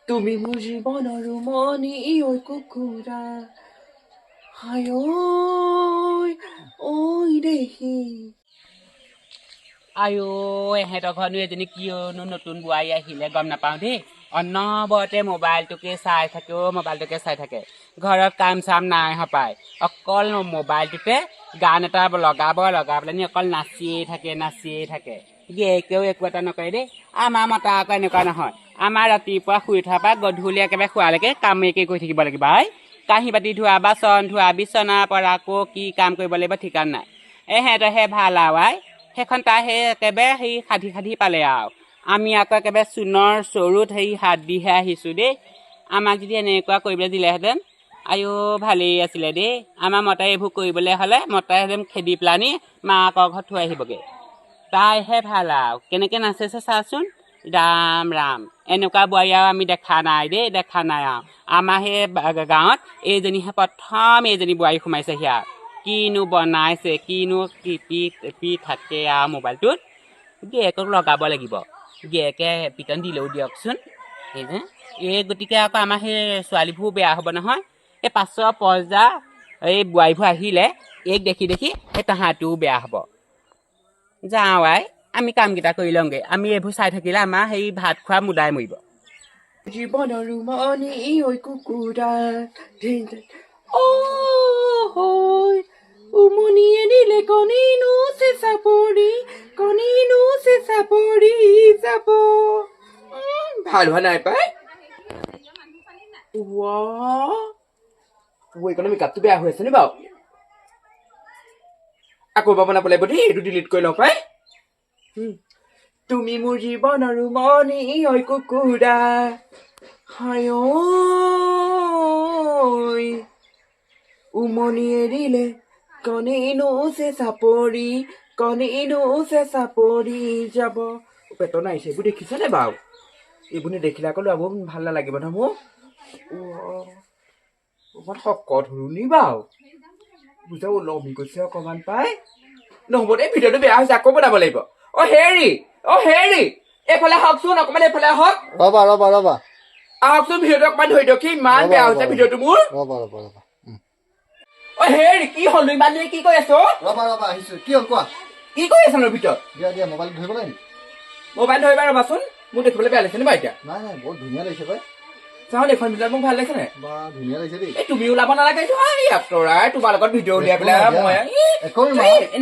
তুমি মোৰ জীৱনৰ মনি ঐ কুকুৰা হায় ঐ দেহি আয়ো এহেঁতৰ ঘৰনো এজনী কিয়নো নতুন বোৱাৰী আহিলে গম নাপাওঁ দেই অনবৰতে মোবাইলটোকে চাই থাকে ঘৰত কাম চাম নাই হপায় অকল মোবাইলটোতে গান এটা লগাই পেলাই অকল নাচিয়ে থাকে গেকেও একো এটা নকৰে দেই আমাৰ মতা আকৌ এনেকুৱা নহয় আমাৰ ৰাতিপুৱা শুই উঠাৰ পৰা গধূলি একেবাৰে শোৱালৈকে কামেকে কৰি থাকিব লাগিব আই কাঁহী বাতি ধোৱা বাচন ধোৱা বিচনাৰ পৰা আকৌ কি কাম কৰিব লাগিব ঠিকান নাই এহেঁতৰহে ভাল আৰু আই সেইখন তাই সেই একেবাৰে সেই সাধি পালে আৰু আমি আকৌ একেবাৰে চূণৰ চৰুত সেই হাত দিহে আহিছোঁ দেই আমাক যদি এনেকুৱা কৰিবলৈ দিলেহেঁতেন আয়ো ভালেই আছিলে দেই আমাৰ মতাই এইবোৰ কৰিবলৈ হ'লে মতাই একদম খেদি পেলানি মাকৰ ঘৰত থৈ আহিবগৈ তাইহে ভাল আৰু কেনেকৈ নাচেছে চাচোন ৰাম ৰাম এনেকুৱা বোৱাৰী আৰু আমি দেখা নাই আৰু আমাৰ সেই গাঁৱত এইজনীহে প্ৰথম এইজনী বোৱাৰী সোমাইছেহি আৰু কিনো বনাইছে কিনো টিপি থাকে আৰু মোবাইলটোত গিয়েকক লগাব লাগিব গিয়েকে পিটন দিলেও দিয়কচোন এই গতিকে আকৌ আমাৰ সেই ছোৱালীবোৰ বেয়া হ'ব নহয় এই পাছৰ পৰ্যা এই বোৱাৰীবোৰ আহিলে এইক দেখি সেই তাহাঁতও বেয়া হ'ব যাওঁ আই আমি কামকেইটা কৰি লওঁগৈ আমি এইবোৰ চাই থাকিলে আমাৰ সেই ভাত খোৱা মুদাই মৰিব জীৱনৰ মনি ঐ কুকুৰা উমনিয়ে দিলে কণীনো চেঁচা পৰি যাব ভাল হোৱা নাই পাই এইকণে মেকআপটো বেয়া হৈ আছে নি বাৰু আকৌ এবাৰ বনাব লাগিব দেই এইটো ডিলিট কৰি লওঁ পাই তুমি মোৰ জীৱনৰ মনি ঐ কুকুৰা হায় উমনিয়ে দিলে কণীনো চেঁচা পৰি যাব পেটৰ নাইছে এইবোৰ দেখিছেনে বাৰু এইবোৰ নেদেখিলে আকৌ ল'ৰাবোৰ ভাল নালাগিব নহয় মোক অকণমান শকত হলো নি বাৰু বুজা ওলমি গৈছে অকণমান পাই নহ'ব দেই ভিডিঅ'টো বেয়া হৈছে আকৌ বনাব লাগিব হেৰি এইফালে আহকচোন অকণমান এইফালে আহক ৰবা আহকচোন ভিডিঅ'টো অকণমান ধৰি দিয়ক ইমান বেয়া হৈছে ভিডিঅ'টো মোৰ হেৰি কি হ'ল ইমান দেৰি কি কৰি আছো ৰবা আহিছো কি হ'ল কোৱা কি কৰি আছ ন ভিতৰত দিয়া মোবাইল ধৰিব লাগে মোবাইল ধৰিবা ৰবাচোন মোৰ দেখিবলৈ বেয়া লাগিছে নে বাৰু এতিয়া নাই বহুত ধুনীয়া লাগিছে পাই চাওঁ এইখন ভিতৰত মোক ভাল লাগিছে নে বা ধুনীয়া লাগিছে দেই এই তুমি ওলাব নালাগে আঁতৰাই তোমাৰ লগত ভিডিঅ' উলিয়াই পেলাই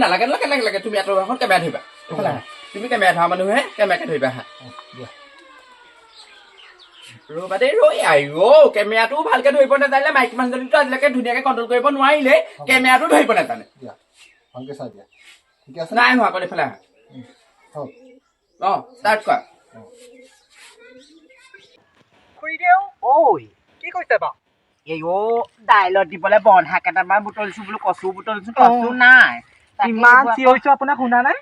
নালাগে তুমি আঁতৰাখন কেমেৰা ধৰিবা তুমি কেমেৰা ধৰা মানুহে কেমেৰাকে ধৰিবা হা ৰবা দেই কেমেৰাটো ভালকে ধৰিব নাজানিলে মাইকী মানুহজনীটো আজিলৈকে ধুনীয়াকে কণ্ট্ৰল কৰিব নোৱাৰিলে কেমেৰাটো ধৰিব নাজানে ভালকে চাই দিয়া ঠিক আছে নাই হোৱা আকৌ এইফালে আহা ষ্টাৰ্ট কৰা খুৰীদেউ ঐ কি কৈছে বাৰু এই দাইলত দিবলৈ বন্ধা কেইটামান বুটলিছো বোলো কচু নাই ইমান চিঞৰিছো আপোনাক শুনা নাই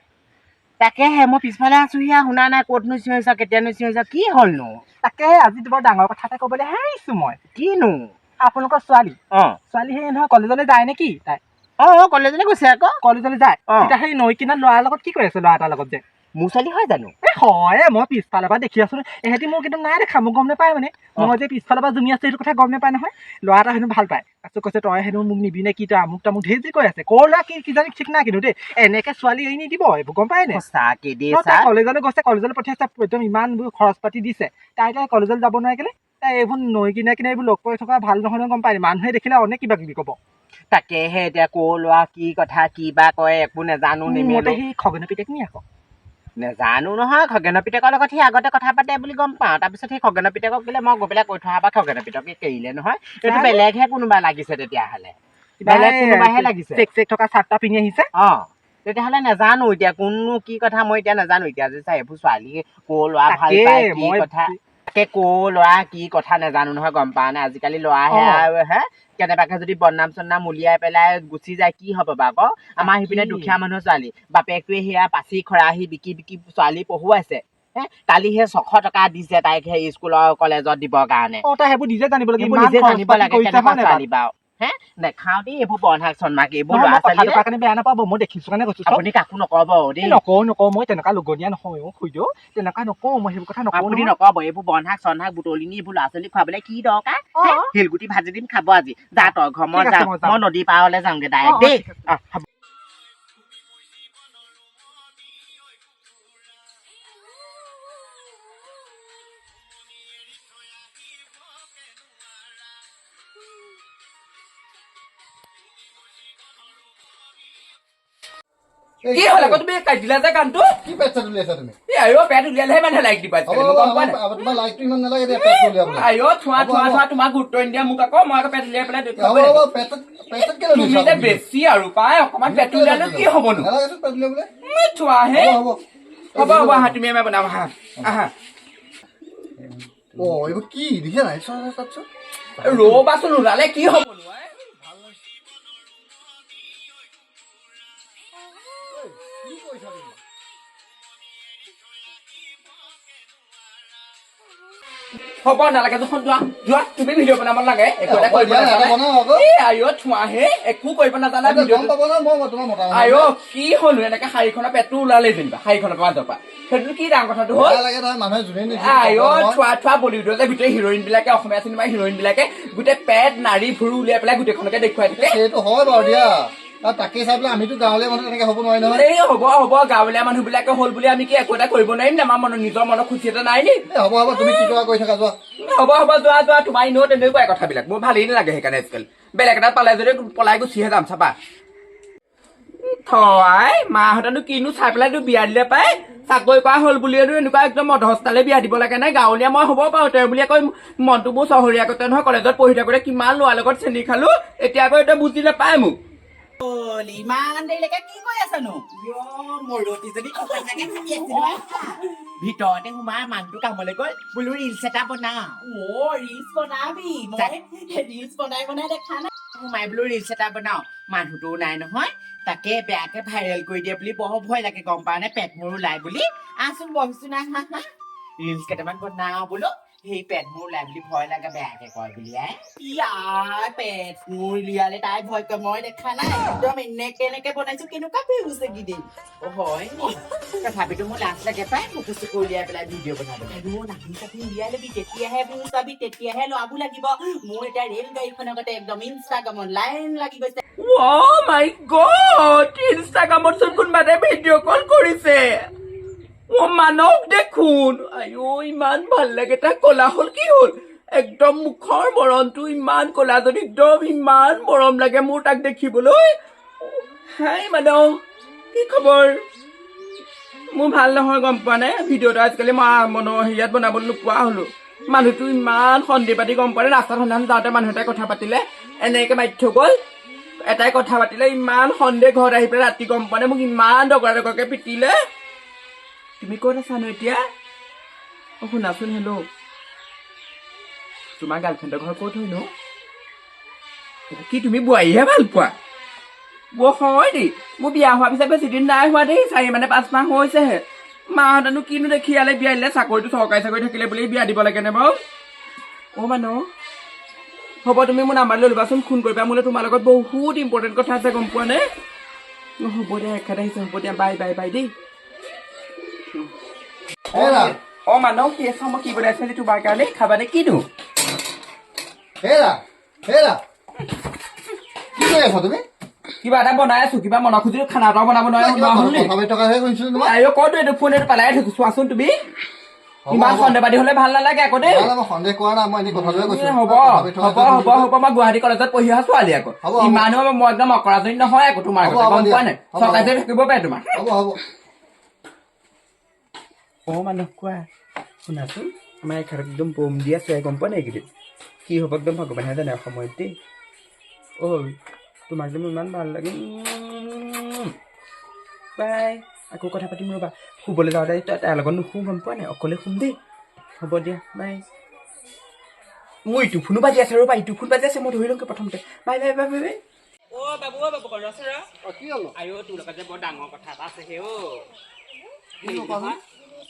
তাকেহে মই পিছফালে আছো শুনা নাই ক'তনো চিঞৰিছ কেতিয়ানো চিঞৰিছ কি হ'লনো তাকে আজি বৰ ডাঙৰ কথা এটা ক'বলৈ আহিছো মই কিনো আপোনালোকৰ ছোৱালী সেই নহয় কলেজলৈ যায় নেকি তাই কলেজলৈ গৈছে আকৌ কলেজলৈ যায় এতিয়া সেই নৈ কিনাৰ ল'ৰাৰ লগত কি কৰি আছে ল'ৰা এটাৰ লগত যে মোৰ ছোৱালী হয় জানো হয় মই পিছফালৰ পৰা দেখি আছো এহেঁতি মোক কিন্তু নাই দেখা মোক গম নাপায় মানে মই যে পিছফালৰ পৰা জুমি আছো সেইটো কথা গম নাপায় নহয় ল'ৰা এটা হেনো ভাল পায় তাৰপিছত কৈছে তই হেনো মোক নিবি নে কি তই আমুক তামুক ঢেৰ যি কৈ আছে কৰ ল'ৰা কি জানি ঠিক নাই কিন্তু দেই এনেকে ছোৱালী এৰি নিদিব এইবোৰ গম পায় নে কলেজলৈ গৈছে কলেজলৈ পঠিয়াইছে একদম ইমান খৰচ পাতি দিছে তাই কলেজলৈ যাব নোৱাৰে কেলে তাই এইবোৰ নৈ কিনাৰে এইবোৰ লগ কৰি থকা ভাল নহয় গম পায় মানুহে দেখিলে অনেক কিবা কিবি ক'ব তাকেহে এতিয়া কৰ ল'ৰা কি কথা কি বা কয় একো নাজানো নিমিলে সি খগেনৰ পিতেক নি আকৌ নেজানো নহয় খগেনৰ পিতেকৰ লগত সি আগতে কথা পাতে বুলি গম পাওঁ তাৰপিছত সেই খগেনৰ পিতেকক বোলে মই গৈ পেলাই কৈ থোৱা বা খগেনৰ পিতেকে কেৰিলে নহয় এইটো বেলেগহে কোনোবা লাগিছে তেতিয়াহ'লে বেলেগ কোনোবাহে লাগিছে চেক থকা চাৰ্টটা পিন্ধি আহিছে তেতিয়াহ'লে নাজানো এতিয়া কোনো কি কথা মই এতিয়া নাজানো এতিয়া যে চাই এইবোৰ ছোৱালী কৰ ল'ৰা ভাল পায় কি কথা তাকে কৰ ল'ৰা কি কথা নাজানো নহয় গম পাওঁ নে আজিকালি ল'ৰাহে আৰু কেনেবাকে যদি বদনাম চদনাম উলিয়াই পেলাই গুচি যায় কি হ'ব বা আকৌ আমাৰ সিপিনে দুখীয়া মানুহৰ ছোৱালী বাপেকটোৱে সেয়া পাচি খৰাহি বিকি ছোৱালী পঢ়ুৱাইছে কালি সেই 600 টকা দিছে তাইক সেই স্কুলৰ কলেজত দিবৰ কাৰণে তাই সেইবোৰ নিজে জানিব লাগে ছোৱালী বাৰু হে নেখাওঁ দেই এইবোৰ বন শাক চন মাক এইবোৰ নহয়, ল'ৰা মই কথাটো ছোৱালী কোৱাৰ কাৰণে বেয়া নাপাব, মই দেখিছো কাৰণে কৈছো চব। আপুনি কাকো নকব দেই নকওঁ মই তেনেকুৱা লুগনীয়া নহয় খুইদেউ, তেনেকুৱা নকওঁ মই সেইবোৰ কথা নকওঁ আপুনি নহয়। নকব এইবোৰ বন শাক চন শাক বুটলি নি এইবোৰ ল'ৰা ছোৱালী খুৱাবলৈ কি দৰকাৰ শিলগুটি ভাজি দিম খাব আজি যা তই ঘৰ মই ঠিক আছে, যাম মই যাম। মই নদী পাৰলৈ যাওঁগে অ, ডাইৰেক্ট অ, দেই ঠিক আছে। হ'ব কি হ'ল আকৌ তুমি কাটি দিলা যে গানটো কি পেট চেট উলিয়াইছা তুমি আইঅ পেট উলিয়ালেহে মানুহে লাইক দিবা হ'ব হ'ব তোমাৰ লাইকটো ইমান নালাগে দিয়া পেট উলিয়াবলৈ আইঅ থোৱা তোমাক গুৰুত্ব নিদিয়া মোক আকৌ মই আকৌ পেট উলিয়াই পেলাই হ'ব হ'ব পেটত কেলে তুমি লৈছা যে বেছি আৰু পাই অকমান পেট উলিয়ালে কি হ'বনো নালাগে পেট উলিয়াবলৈ থোৱাহে হ'ব হ'ব হ'ব আহা তুমি এমাই বনাম আহা আহা অ এইবোৰ কি দেখিছা নাই চাচোন ৰবাচোন ওলালে কি হ'বনো কি কৰিছা তুমি হ'ব নালাগে যখন যোৱা তুমি ভিডিঅ' বনাব লাগে একো এটা কৰিব নাজানা আইঅ থোৱাহে একো কৰিব নাজানা ভিডিঅ' আইঅ কি হ'লো এনেকে শাৰীখনৰ পেটটো ওলালে যেনিবা শাৰীখনৰ মাজৰ পৰা সেইটো কি ডাঙৰ কথাটো হ'ল আইঅ থোৱা বলিউডৰ যে গোটেই হিৰইন বিলাকে অসমীয়া চিনেমাৰ হিৰইন বিলাকে গোটেই পেট নাৰী ভুৰু উলিয়াই পেলাই গোটেইখনকে দেখুৱাই থাকে সেইটো হয় বাৰু দিয়া তাকে চাই পেলাই আমিতো গাঁৱলীয়া মানুহ তেনেকে হ'ব নোৱাৰি নহয় এই হ'ব গাঁৱলীয়া মানুহ বিলাকে হ'ল বুলি আমি কি একো এটা কৰিব নোৱাৰিম নে আমাৰ নিজৰ মনৰ খুচি এটা নাই নি হ'ব তুমি কি কৰা কৰি থাকা যোৱা হ'ব যোৱা তোমাৰ এনেও তেনেকুৱাই কথাবিলাক মোৰ ভালেই নালাগে সেইকাৰণে আজিকালি বেলেগ এটা পালে যদি পলাই গুচিহে যাম চাবা থয় মাহঁতেনো কিনো চাই পেলাই বিয়া দিলে পাই চাকৰি কৰা হ'ল বুলিয়েতো এনেকুৱা একদম মধস্থালে বিয়া দিব লাগে নাই গাঁৱলীয়া মই হ'ব পাৰো তেওঁ বুলি আকৌ মনটো মোৰ চহৰীয়া আগতে নহয় কলেজত পঢ়ি থাকোতে কিমান ল'ৰাৰ লগত চেনি খালো এতিয়া আকৌ এতিয়া বুজি নাপায় মোক ইমান দেৰিলৈকে কি কৰি আছানো ভিতৰতে সোমাই মানুহটো কামলৈ গ'ল বোলো ৰিলচ এটা বনাও ৰিলচ বনাবি ৰিলচ বনাই দেখা নাই সোমাই বোলো ৰিলচ এটা বনাও মানুহটোও নাই নহয় তাকে বেয়াকে ভাইৰেল কৰি দিয়ে বুলি বৰ ভয় লাগে গম পাৱ নে পেট মোৰ ওলাই বুলি আহচোন বহিছো নাই হা ৰিলচ কেইটামান বনাও বোলো সেই পেট মোৰ ওলাই বুলি ভয় লাগে বেয়াকে কয় বুলি পেট মোৰ উলিয়ালে তাই ভয় কৰে মই দেখা নাই একদম এনেকে বনাইছো কেনেকুৱা ভিউজ এইকেইদিন হয় তথাপিতো মোৰ লাজ লাগে পাই মুখে চুকু উলিয়াই পেলাই ভিডিঅ' বনাবলৈ নাহি চাহি উলিয়াই লবি তেতিয়াহে ভিউজ পাবি তেতিয়াহে ল'ৰাবোৰ লাগিব মোৰ এতিয়া ৰেল গাড়ীখন আগতে একদম ইনষ্টাগ্ৰামত লাইন লাগি গৈছে মাই গড ইনষ্টাগ্ৰামত চোন কোনোবাই ভিডিঅ' কল কৰিছে মানক দেখোন আইঅ ইমান ভাল লাগে তাক কলা হ'ল কি হ'ল একদম মুখৰ বৰণটো ইমান কলা যদি একদম ইমান মৰম লাগে মোৰ তাক দেখিবলৈ হাই মানক কি খবৰ মোৰ ভাল নহয় গম পোৱা নাই ভিডিঅ'টো আজিকালি মনৰ হেৰিয়াত বনাবলৈ নোপোৱা হলো মানুহটো ইমান সন্দেহ পাতি গম পোৱা নাই ৰাস্তাত সন্ধান যাওঁতে মানুহ এটাই কথা পাতিলে এনেকে মাতি থৈ গ'ল এটাই কথা পাতিলে ইমান সন্দেহ ঘৰত আহি পেলাই ৰাতি গম পোৱা নাই মোক ইমান দগৰাকে পিটিলে তুমি ক'ত আছানো এতিয়া শুনাচোন হেল্ল' তোমাৰ গাৰ্লফ্ৰেণ্ডৰ ঘৰ ক'ত হয় নো কি তুমি বোৱাৰীহে ভাল পোৱা হয় দেই মোৰ বিয়া হোৱাৰ পিছত বেছিদিন নাই হোৱা দেই 4-5 মাহ হৈছেহে মাহঁতেনো কিনো দেখি ইয়ালে বিয়া দিলে চাকৰিটো চৰকাৰী চাকৰি থাকিলে বুলি বিয়া দিব লাগে নে বাৰু মানুহ হ'ব তুমি মোৰ নাম্বাৰ লৈ ল'বাচোন ফোন কৰিবা মোলৈ তোমাৰ লগত বহুত ইম্পৰ্টেণ্ট কথা আছে গম পোৱা নে হ'ব দিয়া এখেত আহিছে হ'ব দিয়া বাই দেই মানুহ কি আছ মই কি বনাইছিলো তোমাৰ কাৰণে খাবানে কিনো কি কৰি আছা তুমি কিবা এটা বনাই আছো কিবা মনৰ খুজিলো খানা এটা বনাব নোৱাৰো কতো এইটো ফোন এইটো পেলাই থৈছো চোৱাচোন তুমি ইমান সন্দেহবাদী হলে ভাল নালাগে আকৌ দেই সন্দেহ কৰা নাই মই কথাটোৱে কৈছো হ'ব মই গুৱাহাটী কলেজত পঢ়ি অহা ছোৱালী আকৌ ইমানো মই একদম অকৰাজনী নহয় আকৌ তোমাৰ গম পোৱা নাই চৰকাৰী থাকিব পাৰে তোমাৰ মানুহ কোৱা শুনাচোন আমাৰ এখাৰ একদম বম দি আছে গম পোৱা নাই এইকেইদিন কি হ'ব একদম ভগৱানে জানে সময়ত দেই তোমাক একদম ইমান ভাল লাগে বাই আকৌ কথা পাতিম ৰ'বা শুবলৈ যাওঁতে তাইৰ লগত নুশু গম পোৱা নাই অকলে শুম দেই হ'ব দিয়া বাই মোৰ ইটো ফোনো বাজি আছে ৰ'বা ইটো ফোন বাজি আছে মই ধৰি লওঁগে প্ৰথমতে বাই বাবু কি হ'ল তোৰ লগত যে বৰ ডাঙৰ কথা এটা আছে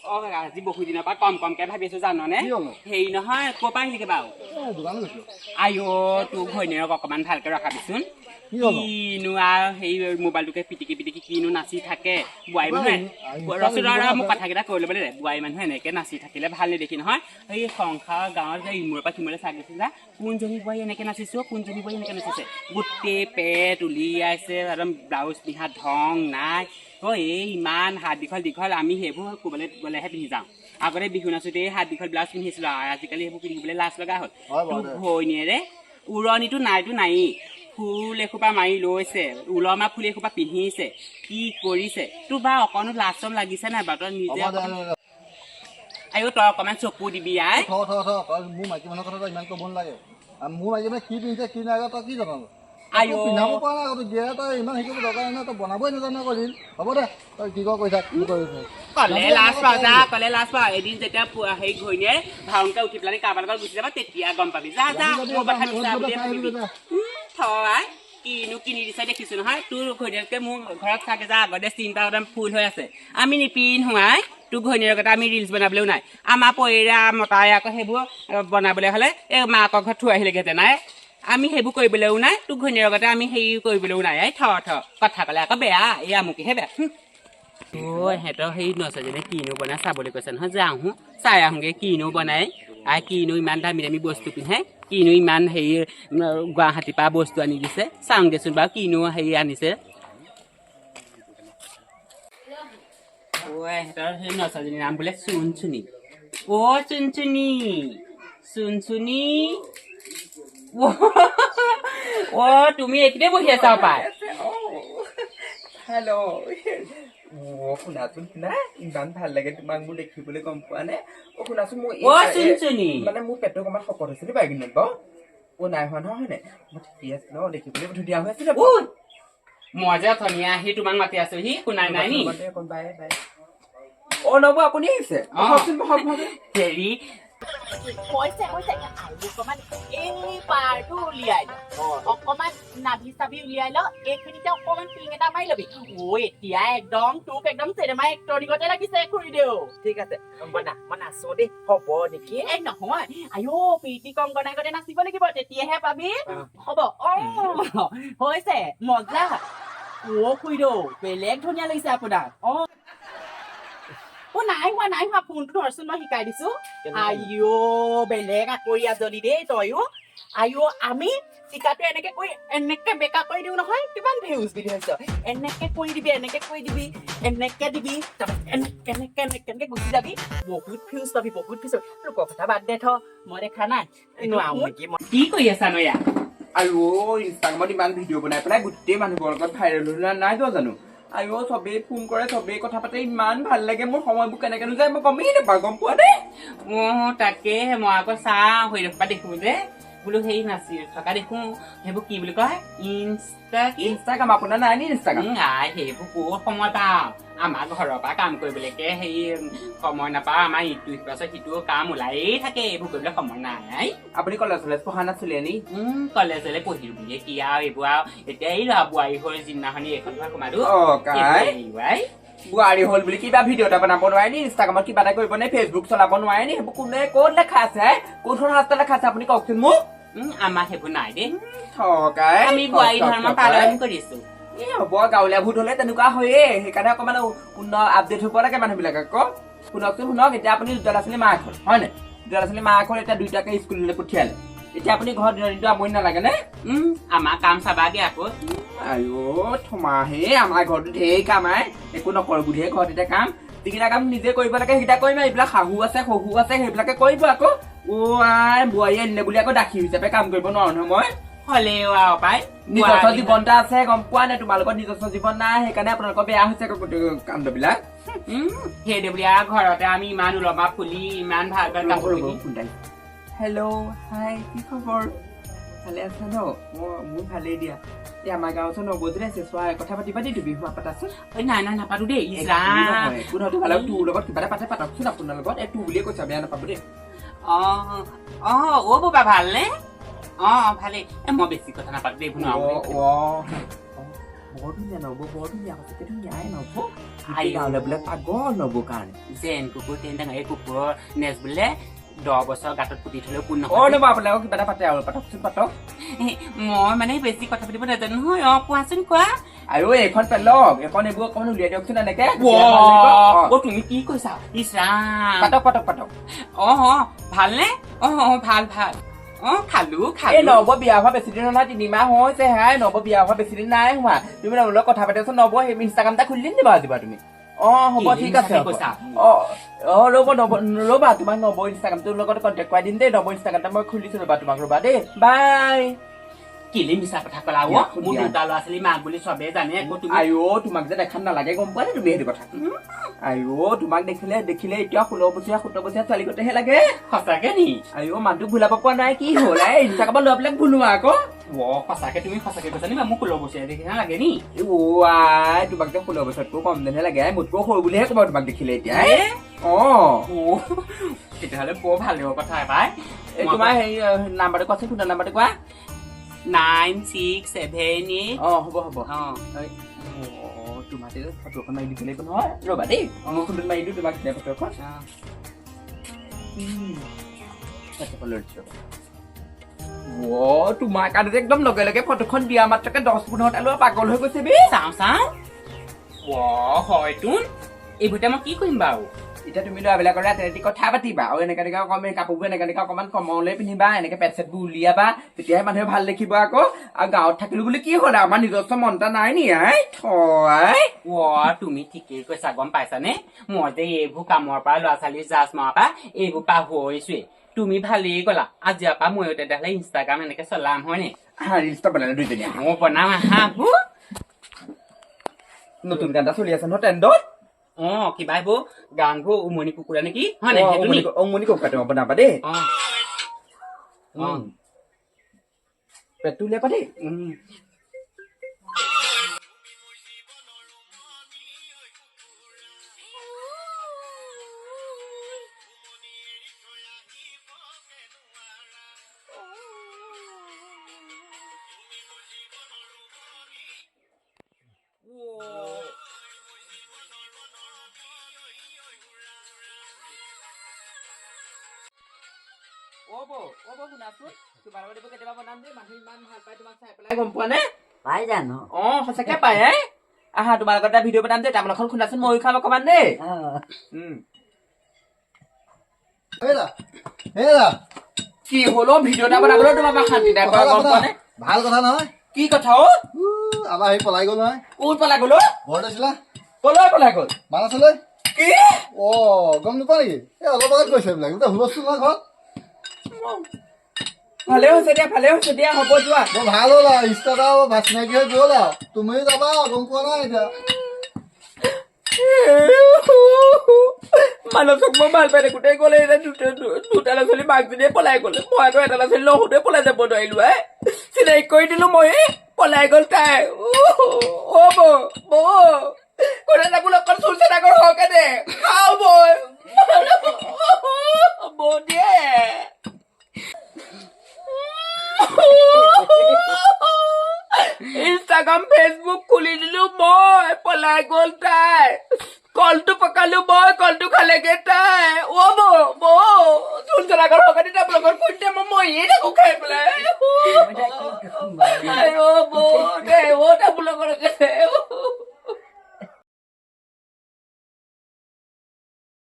অ আজি বহুত দিনৰ পৰা কমকে ভাবি আছো জাননে হেৰি নহয় ক'ৰ পৰা আহিলিগে বাৰু দোকানলৈ গৈছিলোঁ আইঅ তোৰ ঘৈণীয়েৰক অকমান ভালকে ৰখাবিচোন কিনো আৰু সেই মোবাইলটোকে পিটিকি কিনো নাচি থাকে বোৱাৰী মানুহে ৰচোন মোক কথাকেইটা কৈ ল'ব দেই বোৱাৰী মানুহে এনেকে নাচি থাকিলে ভাল নেদেখি নহয় এই সংসাৰ গাঁৱত যে ইমূৰৰ পৰা সিমূৰলৈ চাই গৈছে যা কোনজনী বোৱাৰী এনেকে নাচিছো কোনজনী বোৱাৰী এনেকে নাচিছে গোটেই পেট উলিয়াইছে একদম ব্লাউজ পিন্ধা ধং নাই এই ইমান হাত দীঘল আমি সেইবোৰ ক'বলৈ গ'লেহে পিন্ধি যাওঁ আগতে বিহু নাচোতে হাত দীঘল ব্লাউজ পিন্ধিছিলো আজিকালি সেইবোৰ পিন্ধিবলৈ লাজ লগা হ'ল ঘৈণীয়েৰে উৰণিটো নাইয়ে ফুল এসোপা মাৰি লৈছে ওলমা ফুল এসোপা পিন্ধিছে কি কৰিছে তোৰ বা অকণো লাজ চম লাগিছে নাই বাৰু তই নিজে আইঅ তই অকণমান চকু দিবি আই মোৰ মাইকী মানুহৰ কথা ইমান ক'ব নালাগে মোৰ মাইকী মানে কি পিন্ধিছে কি নাই তই কি জানো আইঅ পিন্ধাব পৰা নাই আগতে দিয়ে তই ইমান শিকিব দৰকাৰ নাই তই বনাবই নাজানো আকৌ দিন হ'ব দে তই কি কৈছা কলে লাজ পাওঁ এদিন যেতিয়া সেই ঘৈণীয়ে ভাওনকে উঠি পেলাই কাৰোবাৰ লগত গুচি যাবা তেতিয়া গম পাবি যা মোৰ কথা বিচাৰ বুলিয়ে ভাবিবি থয় কিনো কিনি দিছে দেখিছো নহয় তোৰ ঘৈণীয়েৰকে মোৰ ঘৰত থাকে যা আগতে চিন্তা একদম ফুল হৈ আছে আমি নিপিন্ধো আই তোৰ ঘৈণীয়েৰ কথা আমি ৰিলচ বনাবলৈও নাই আমাৰ পইৰা মতাই আকৌ সেইবোৰ বনাবলৈ হ'লে এই মাকৰ ঘৰত থৈ আহিলেগেহেঁতেন নাই আমি সেইবোৰ কৰিবলৈও নাই তোৰ ঘৈণীয়েৰ লগতে আমি হেৰি কৰিবলৈও নাই এই কথা ক'লে আকৌ বেয়া এই আমুকেহে বেয়া সিহঁতৰ হেৰি নচজনে কিনো বনাই চাবলৈ কৈছে নহয় যে আহোঁ চাই আহোঁগৈ কিনো বনাই আৰু কিনো ইমান দামী বস্তু পিন্ধে কিনো ইমান হেৰি গুৱাহাটীৰ পৰা বস্তু আনি দিছে চাওঁগেচোন বাৰু কিনো হেৰি আনিছে সিহঁতৰ সেই নচজনীৰ নাম বোলে চুনচুনি চুনচুনি তুমি এইখিনিতে বহি আছা পাই হেল্ল' শুনাচোন শুনা ইমান ভাল লাগে তোমাক মোৰ দেখিবলৈ গম পোৱা নে শুনাচোন মোৰ মানে মোৰ পেটটো অকণমান শকত হৈছিলে বাইকিনত বাৰু নাই হোৱা নহয় হয়নে মই ঠিকে আছে ন দেখিবলৈ ধুনীয়া হৈ আছিলে মই যে অথনি আহি তোমাক মাতি আছো সি শুনাই নাই নি নব আপুনি আহিছে হেৰি এই পাৰটো উলিয়াই অকমান নাভি চাভি উলিয়াই ল এইখিনিতে অকমান পিং এটা মাৰি লবি এতিয়া একদম তোক একদম চিনেমা এক্টৰ দিগতে লাগিছে খুৰীদেউ ঠিক আছে মই নাচো দেই হ'ব নেকি এই নহয় আইঅ প্ৰীতি কংকনাই গতে নাচিব লাগিব তেতিয়াহে পাবি হ'ব হৈছে মজা খুৰীদেউ বেলেগ ধুনীয়া লাগিছে আপোনাক নাই হোৱা ফোনটো ধৰচোন মই শিকাই দিছো আইঅ বেলেগ আকৰি আজলি দেই তয়ো আইঅ আমি টিকাটো এনেকে বেকা কৰি দিওঁ নহয় কিমান ভিউজ ভিডিঅ' হৈছে এনেকে কৰি দিবি এনেকে দিবি এনেকে গুচি যাবি বহুত ভিউজ পাবি লোকৰ কথা বাদ দে মই দেখা নাই কি কৰি আছা নয়া আৰু ইনষ্টাগ্ৰামত ইমান ভিডিঅ' বনাই পেলাই গোটেই মানুহবোৰৰ লগত ভাইৰেল হৈ নাই যোৱা জানো আইঅ চবেই ফোন কৰে চবেই কথা পাতে ইমান ভাল লাগে মোৰ সময়বোৰ কেনেকে যায় মই গমেই নাপাওঁ গম পোৱা দেই তাকে মই আকৌ চাওঁ হৈ ৰখা দেখো যে বোলো হেৰি নাচি থকা দেখো সেইবোৰ কি বুলি কয় ইনষ্টাগ্ৰাম আপোনাৰ নাই নি ইনষ্টাগ্ৰাম সেইবোৰ ক'ত সময় পাওঁ আমাৰ ঘৰৰ পৰা কাম কৰিবলৈকে হেৰি সময় নাপাওঁ আমাৰ ইটো পাছত সিটো কাম ওলায়েই থাকে এইবোৰ কৰিবলৈ সময় নাই আপুনি কলেজ পঢ়া নাছিলে নি কলেজলৈ পঢ়িলো বুলিয়ে কি আৰু এইবোৰ আৰু এতিয়া এই ল'ৰা বোৱাৰী হৈ যিদিনাখনি এইখন সোমালো বোৱাৰী হ'ল বুলি কিবা ভিডিঅ' এটা বনাব নোৱাৰে নি ইনষ্টাগ্ৰামত কিবা এটা কৰিব নে ফেচবুক চলাব নোৱাৰে নি সেইবোৰ কোনে ক'ত লেখা আছে কোনখন ৰাস্তা লেখা আছে আপুনি কওকচোন মোক আমাৰ সেইবোৰ নাই দেই আমি বোৱাৰী ধৰ্ম পালন কৰিছো হ'ব গাঁৱলীয়া ভূত হলে তেনেকুৱা হয়ে সেইকাৰণে অকমান আপডেট হ'ব লাগে মানুহবিলাক আকৌ শুনক এতিয়া আপুনি দুটা ল'ৰা ছোৱালী মাক হ'ল হয় নাই দুটা ল'ৰা ছোৱালী মাক হ'ল এতিয়া দুইটাকে স্কুললৈ পঠিয়ালে এতিয়া আপুনি ঘৰত দিনটো আমনি নালাগে নে আমাৰ কাম চাবাগে আকৌ আইঅ থমাহে আমাৰ ঘৰতো ঢেৰ কাম একো নকৰো বুলিহে ঘৰত এতিয়া কাম যিকেইটা কাম নিজে কৰিব লাগে সেইকেইটা কৰিম এইবিলাক শাহু আছে শহু আছে সেইবিলাকে কৰিব আকৌ বোৱাৰী আনিলে বুলি আকৌ দাখি হিচাপে কাম কৰিব নোৱাৰো নহয় মই হলেও আৰু পাই নিজস্ব জীৱন এটা আছে গম পোৱা নাই তোমালোকৰ নিজস্ব জীৱন নাই সেইকাৰণে আপোনালোকৰ বেয়া হৈছে কাণ্ডবিলাক সেইদে বুলি আৰু ঘৰতে আমি ইমান ওলমা ফুলি ইমান ভাল ভাল কাম কৰিব হেল্ল' হাই কি খবৰ ভালে আছে ন মোৰ ভালেই দিয়া এতিয়া আমাৰ গাঁৱৰ ওচৰত নবজনে আছে চোৱা কথা পাতি তুমি হোৱা পাতাচোন নাই নাপাতো দেই তোৰ লগত কিবা এটা পাতকচোন আপোনাৰ লগত তোৰ বুলিয়ে কৈছা বেয়া নাপাব দেই বাবা ভালনে ভালেই মই বেছি কথা নাপাতো দেই বৰ ধুনীয়া নব বৰ ধুনীয়া সঁচাকে ধুনীয়াই নব গাঁৱলৈ বোলে পাগল নবৌ কাৰণে যেন কুকুৰ তেন ডাঙৰ এই কুকুৰৰ নেজ বোলে 10 বছৰ গাঁতত পুতি থলেও কোন অ নহয় নবৌ আপোনালোকক কিবা এটা পাতে আৰু পাতকচোন পাতক মই মানে বেছি কথা পাতিব নাজানো নহয় কোৱাচোন কোৱা আৰু এইখন পেলক এইখন এইবোৰ অকমান উলিয়াই দিয়কচোন এনেকে তুমি কি কৈছা ইছৰাম পাতক পাতক পাতক ভালনে ভাল ভাল খালো এই নব বিয়া হোৱা বেছি দিন নহয় 3 মাহ হৈছে হাই নব বিয়া হোৱা বেছি দিন নাই হোৱা তুমি নবৰ লগত কথা পাতিছোন নব সেই ইনষ্টাগ্ৰাম এটা খুলি দিবা আজিবা তুমি হ'ব ঠিক আছে ৰ'বা তোমাক নব ইনষ্টাগ্ৰামটোৰ লগত কণ্টেক্ট কৰাই দিম দেই নব ইনষ্টাগ্ৰামটা মই খুলিছো ৰ'বা তোমাক ৰ'বা দেই বাই কেলে মিছা কথা ক'লা মোৰ দুটা ল'ৰা ছোৱালী মাক বুলি চবে জানে আকৌ তুমি তোমাক যে দেখাত নালাগে গম পোৱা নে তুমি সেইটো কথা তোমাক দেখিলে এতিয়া 16 বছৰীয়া 17 বছৰীয়া ছোৱালী গতেহে লাগে সঁচাকে নি মানুহটো ভুলাব পৰা নাই কি হ'ল ইনষ্টাগ্ৰামত ল'ৰাবিলাক ভুলোৱা আকৌ সঁচাকে তুমি সঁচাকে কৈছা নি মোক 16 বছৰীয়া দেখিনা লাগে নি তোমাক যে 16 বছৰতকৈ কম দিনহে লাগে মোতকৈ সৰু বুলিহে ক'ব তোমাক দেখিলে এতিয়া তেতিয়াহ'লে বৰ ভাল লাগিব কথা পাই তোমাৰ হেৰি নাম্বাৰটো কোৱাচোন ফোনৰ নাম্বাৰটো কোৱা 9678 হ'ব তোমাৰ ফটো এখন মাৰি দিব লাগিব নহয় ৰ'বা দেই মই ফোনটো মাৰি দিওঁ তোমাক ফটো এখন তোমাৰ কাৰণে যে একদম লগে লগে ফটোখন দিয়া মাত্ৰকে 10-15টা লোৱা পাগল হৈ গৈছে বি চাওঁ হয়তোন এইবোৰতে মই কি কৰিম বাৰু এতিয়া তুমি ল'ৰাবিলাকৰ ৰাতি কথা পাতিবা আৰু এনেকে অকমান কাপোৰবোৰ এনেকে অকমান কমলৈ পিন্ধিবা এনেকে পেট চেটবোৰ উলিয়াবা তেতিয়াহে মানুহে ভাল দেখিব আকৌ আৰু গাঁৱত থাকিলো বুলি কি হ'ল আমাৰ নিজস্ব মন এটা নাই নি তুমি ঠিকেই কৈছা গম পাইছানে মই যে এইবোৰ কামৰ পৰা ল'ৰা ছোৱালী জাজ মৰাৰ পৰা এইবোৰ পাহৰিছোৱে তুমি ভালেই গলা আজিৰ পৰা ময়ো তেতিয়াহ'লে ইনষ্টাগ্ৰাম এনেকে চলাম হয়নে ৰিলচটা বনালে দুইজনীয়া মই বনাম নতুন গান এটা চলি আছে নহয় ট্ৰেণ্ডত কিবা এইবোৰ গানবোৰ উমনি কুকুৰা নেকি হয় নাই উমনি কুকুৰা তোমাৰ বনাবা দেই পেটটো উলিয়াবা দেই গম পোৱা নে পাই জানো সঁচাকে পাই আহা তোমাৰ লগত এটা ভিডিঅ' বনাম দেই তামোল এখন খুন্দাচোন ময়ো খাম অকমান দেই কি হলো ভিডিঅ' এটা বনাবলৈ তোমাৰ শান্তি নাই কৰা গম পোৱা নে ভাল কথা নহয় কি কথা আমাৰ সেই পলাই গ'ল নহয় ক'ত পলাই গ'ল ঘৰত আছিলা কলৈ পলাই গ'ল মানাছলৈ কি গম নোপোৱা নেকি এই অলপ আগত কৈছে এইবিলাক এতিয়া হুলস্থুল নহয় ঘৰত ভালে হৈছে দিয়া হ'ব যোৱা বৰ ভাল হ'ল আৰু ইষ্টাৰ্ট আৰু ভাত চিনাকি হৈ গ'ল আৰু তুমিও যাবা গম পোৱা নাই এতিয়া মানুহক মই ভাল পাই থাকোঁতে গ'লে দুটা ল'ৰা ছোৱালী মাকজনীয়ে পলাই গ'লে মই আকৌ এটা ল'ৰা ছোৱালী লওঁতে পলাই যাব নোৱাৰিলো চিনাকি কৰি দিলো মই পলাই গ'ল তাই কোনে অকল চুলচে ডাঙৰ হওঁকে দে খাওঁ মই বৌ দিয়ে ইনষ্টাগ্ৰাম ফেচবুক খুলি দিলো মই পলাই গ'ল তাই কলটো পকালো মই কলটো খালেগে তাই বৌ চুল চলাগৰ হকানি তাৰ লগত কুইণ্টে মই মৰিয়ে থাকো খাই পেলাই